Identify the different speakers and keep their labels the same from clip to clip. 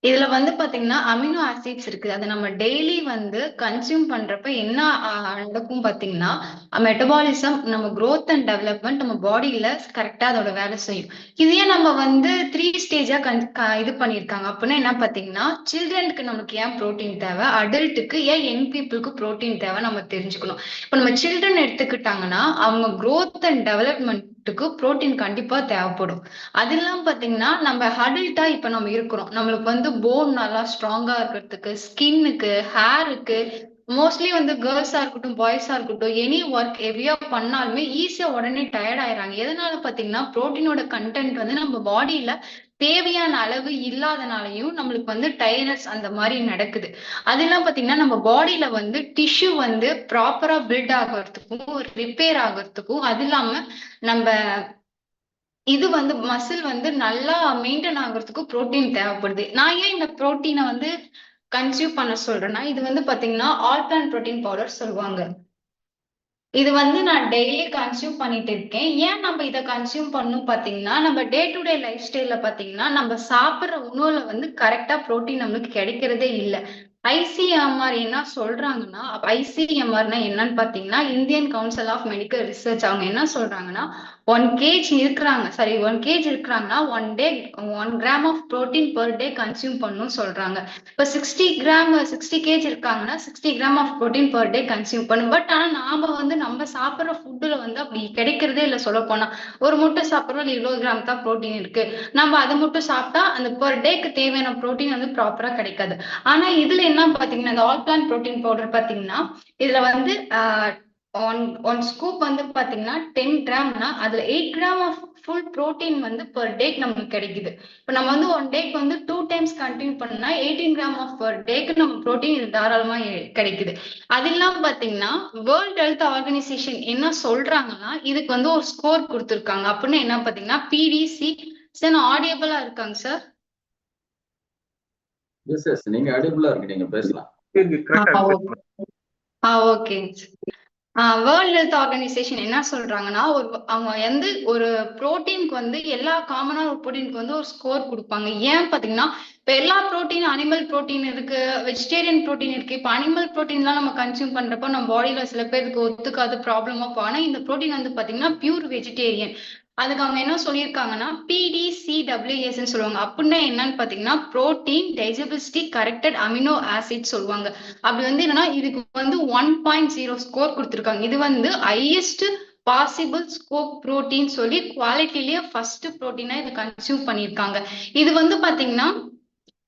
Speaker 1: இதுல வந்து பாத்தீங்கன்னா அமினோ ஆசிட்ஸ் இருக்கு. அதை நம்ம டெய்லி வந்து கன்சியூம் பண்றப்ப என்ன நடக்கும் பாத்தீங்கன்னா, மெட்டபாலிசம், நம்ம growth அண்ட் டெவலப்மெண்ட் நம்ம பாடியில கரெக்டா அதோட வேலை செய்யும். இதையே நம்ம வந்து 3 ஸ்டேஜா இது பண்ணியிருக்காங்க. அப்படின்னா என்ன பாத்தீங்கன்னா, சில்ட்ரனுக்கு நமக்கு ஏன் புரோட்டீன் தேவை, அடல்ட்டுக்கு ஏன் யங் பீப்புளுக்கு புரோட்டீன் தேவை நம்ம தெரிஞ்சுக்கணும். இப்ப நம்ம சில்ட்ரன் எடுத்துக்கிட்டாங்கன்னா அவங்க growth அண்ட் டெவலப்மெண்ட்டுக்கு புரோட்டீன் கண்டிப்பா தேவைப்படும். அது இல்லாம பாத்தீங்கன்னா நம்ம அடல்ட்டா இப்ப நம்ம இருக்கிறோம். நம்மளுக்கு வந்து போன் நல்லா ஸ்ட்ராங்கா இருக்கிறதுக்கு, ஸ்கின்னுக்கு, ஹேருக்கு, மோஸ்ட்லி வந்து கேர்ள்ஸா இருக்கட்டும், பாய்ஸா இருக்கட்டும், எனி ஒர்க் ஹெவியா பண்ணாலுமே ஈஸியா உடனே டயர்ட் ஆயிடுறாங்க. எதனால பாத்தீங்கன்னா புரோட்டீனோட கண்டென்ட் வந்து நம்ம பாடியில தேவையான அளவு இல்லாதனாலையும் நம்மளுக்கு வந்து டயர்னஸ் அந்த மாதிரி நடக்குது. அதெல்லாம் பாத்தீங்கன்னா நம்ம பாடியில வந்து டிஷ்யூ வந்து ப்ராப்பரா பில்ட் ஆகிறதுக்கும், ரிப்பேர் ஆகிறதுக்கும், அது இல்லாம நம்ம இது வந்து மசில் வந்து நல்லா மெயின்டெயின் ஆகுறதுக்கு புரோட்டீன் தேவைப்படுது. நான் ஏன் இந்த புரோட்டீனை வந்து கன்சியூம் பண்ண சொல்றேன்னா, இது வந்து பாத்தீங்கன்னா ஆல் பிளான் புரோட்டீன் பவுடர் சொல்லுவாங்க. இது வந்து நான் டெய்லி கன்சியூம் பண்ணிட்டு இருக்கேன். ஏன் நம்ம இதை கன்சியூம் பண்ணணும் பாத்தீங்கன்னா, நம்ம டே டு டே லைஃப் ஸ்டைல்ல பாத்தீங்கன்னா நம்ம சாப்பிடுற உணவுல வந்து கரெக்டா புரோட்டீன் நம்மளுக்கு கிடைக்கிறதே இல்லை. ஐசிஎம்ஆர் என்ன சொல்றாங்கன்னா, ஐசிஎம்ஆர்னா என்னன்னு பாத்தீங்கன்னா Indian council of medical research, அவங்க என்ன சொல்றாங்கன்னா 1 kg இருக்கிறாங்க, சாரி 1 kg இருக்கிறாங்கன்னா 1 gram of protein per day consume பண்ணணும்னு சொல்றாங்க. இப்ப 60 kg இருக்காங்கன்னா 60 gram of protein per day consume பண்ணும். பட் ஆனா நாம வந்து நம்ம சாப்பிடுற ஃபுட்டுல வந்து அப்படி கிடைக்கிறதே இல்லை. சொல்ல போனா ஒரு முட்டை சாப்பிடுறோம், இவ்வளவு கிராம் தான் புரோட்டீன் இருக்கு, நம்ம அதை மட்டும் சாப்பிட்டா அந்த பெர் டேக்கு தேவையான புரோட்டீன் வந்து ப்ராப்பரா கிடைக்காது. ஆனா இதுல என்ன பாத்தீங்கன்னா, இந்த ஆல் பிளான் புரோட்டீன் பவுடர் பாத்தீங்கன்னா இதுல வந்து ஒன் ஸ்கூப் வந்து பாத்தீங்கன்னா 10 கிராம்னா அதுல 8 கிராம் ஆஃப் ஃபுல் புரோட்டீன் வந்து பெர் டேக்கு நமக்கு கிடைக்குது. இப்ப நம்ம வந்து 1 டேக்கு வந்து 2 டைம்ஸ் கண்டினியூ பண்ணா 18 கிராம் ஆஃப் பெர் டேக்கு நம்ம புரோட்டீன் இது தாராளமா கிடைக்குது. அது இல்லாம பாத்தீங்கன்னா வேர்ல்ட் ஹெல்த் ஆர்கனைசேஷன் என்ன சொல்றாங்கன்னா இதுக்கு வந்து ஒரு ஸ்கோர் கொடுத்திருக்காங்க. அப்படின்னு என்ன பாத்தீங்கன்னா பிடிசி. சார் ஆடியபிளா இருக்காங்க சார்?
Speaker 2: எஸ் எஸ், நீங்க அடிபுலா இருக்கு, நீங்க பேசலாம்.
Speaker 1: ஓகே. வேர்ல்ட் ஹெல்த் ஆர்கனைசேஷன் என்ன சொல்றாங்கன்னா, அவங்க வந்து ஒரு புரோட்டீனுக்கு வந்து எல்லா காமனான ஒரு புரோட்டீனுக்கு வந்து ஒரு ஸ்கோர் கொடுப்பாங்க. ஏன் பாத்தீங்கன்னா இப்ப எல்லா புரோட்டீன், அனிமல் புரோட்டீன் இருக்கு, வெஜிடேரியன் புரோட்டீன் இருக்கு. இப்ப அனிமல் புரோட்டீன்லாம் நம்ம கன்சியூம் பண்றப்போ நம்ம பாடியில சில பேருக்கு ஒத்துக்காது, ப்ராப்ளமா போகும். ஆனா இந்த புரோட்டீன் வந்து பாத்தீங்கன்னா பியூர் வெஜிடேரியன். அதுக்கு அவங்க என்ன சொல்லியிருக்காங்கன்னா பிடிசிடபிள்யூஎஸ் சொல்லுவாங்க. அப்படின்னா என்னன்னு பாத்தீங்கன்னா புரோட்டீன் டைஜபிலிட்டி கரெக்டட் அமினோ ஆசிட் சொல்லுவாங்க. அப்படி வந்து என்னன்னா இதுக்கு வந்து 1.0 ஸ்கோர் கொடுத்திருக்காங்க. இது வந்து ஹையஸ்ட் பாசிபிள் ஸ்கோப் புரோட்டீன் சொல்லி குவாலிட்டிலேயே ஃபர்ஸ்ட் புரோட்டீனா இதை கன்சியூம் பண்ணியிருக்காங்க. இது வந்து பாத்தீங்கன்னா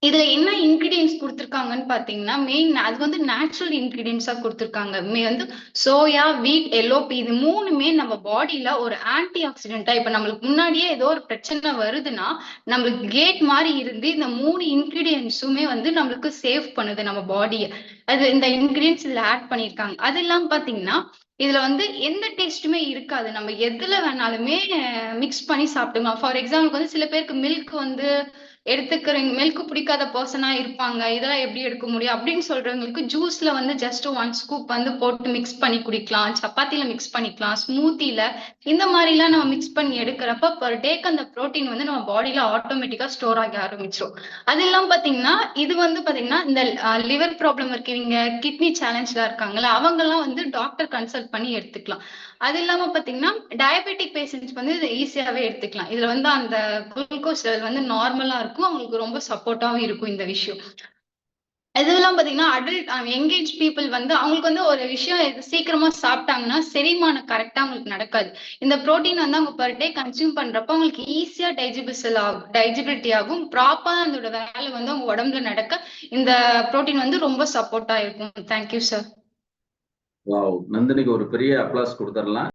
Speaker 1: இதுல என்ன இன்கிரீடியன்ஸ் கொடுத்திருக்காங்கன்னு பாத்தீங்கன்னா மெயின் அது வந்து நேச்சுரல் இன்கிரீடியன்ஸா கொடுத்திருக்காங்க. வந்து சோயா, வீட், எல்லோபி, இது மூணுமே நம்ம பாடியில ஒரு ஆன்டி ஆக்சிடென்டா, இப்ப நம்மளுக்கு முன்னாடியே ஏதோ ஒரு பிரச்சனை வருதுன்னா நம்மளுக்கு கேட் மாதிரி இருந்து இந்த 3 இன்கிரீடியன்ஸுமே வந்து நம்மளுக்கு சேவ் பண்ணுது நம்ம பாடியை. அது இந்த இன்கிரீடியன்ஸ் இதுல ஆட் பண்ணியிருக்காங்க. அது இல்லாம பாத்தீங்கன்னா இதுல வந்து எந்த டேஸ்ட்டுமே இருக்காது. நம்ம எதுல வேணாலுமே மிக்ஸ் பண்ணி சாப்பிட்டுக்கலாம். ஃபார் எக்ஸாம்பிளுக்கு வந்து சில பேருக்கு மில்க் வந்து எடுத்துக்கிறீங்க, மில்க் பிடிக்காத பர்சனா இருப்பாங்க, இதெல்லாம் எப்படி எடுக்க முடியும் அப்படின்னு சொல்றவங்களுக்கு ஜூஸ்ல வந்து ஜஸ்ட் 1 ஸ்கூப் வந்து போட்டு மிக்ஸ் பண்ணி குடிக்கலாம், சப்பாத்தில மிக்ஸ் பண்ணிக்கலாம், ஸ்மூத்தில இந்த மாதிரி எல்லாம் நம்ம மிக்ஸ் பண்ணி எடுக்கிறப்ப பர் டேக்கு அந்த புரோட்டீன் வந்து நம்ம பாடியில ஆட்டோமேட்டிக்கா ஸ்டோர் ஆக ஆரம்பிச்சிடும். அது இல்லாம பாத்தீங்கன்னா இது வந்து பாத்தீங்கன்னா இந்த லிவர் ப்ராப்ளம் இருக்கீங்க, கிட்னி சேலஞ்ச்ல இருக்காங்கல்ல, அவங்க எல்லாம் வந்து டாக்டர் கன்சல்ட் பண்ணி எடுத்துக்கலாம். அது இல்லாம பாத்தீங்கன்னா டயபெட்டிக் பேஷண்ட்ஸ் வந்து இதை ஈஸியாவே எடுத்துக்கலாம். இதுல வந்து அந்த குளுக்கோஸ் லெவல் வந்து நார்மலா இருக்கும், அவங்களுக்கு ரொம்ப சப்போர்ட்டாவும் இருக்கும் இந்த விஷயம். இதெல்லாம் பாத்தீங்கன்னா அடல்ட் எங்கேஜ் பீப்புள் வந்து அவங்களுக்கு வந்து ஒரு விஷயம் சீக்கிரமா சாப்பிட்டாங்கன்னா செரிமானம் கரெக்டா அவங்களுக்கு நடக்காது. இந்த புரோட்டீன் வந்து அவங்க பர் டே கன்சியூம் பண்றப்ப அவங்களுக்கு ஈஸியா டைஜபிலிட்டி ஆகும், ப்ராப்பரா அதோட வேலை வந்து அவங்க உடம்புல நடக்க இந்த புரோட்டீன் வந்து ரொம்ப சப்போர்ட்டா இருக்கும். Thank you sir.
Speaker 2: வாவ், நந்தினிக்கு ஒரு பெரிய அப்ளாஸ் கொடுத்துடலாம்.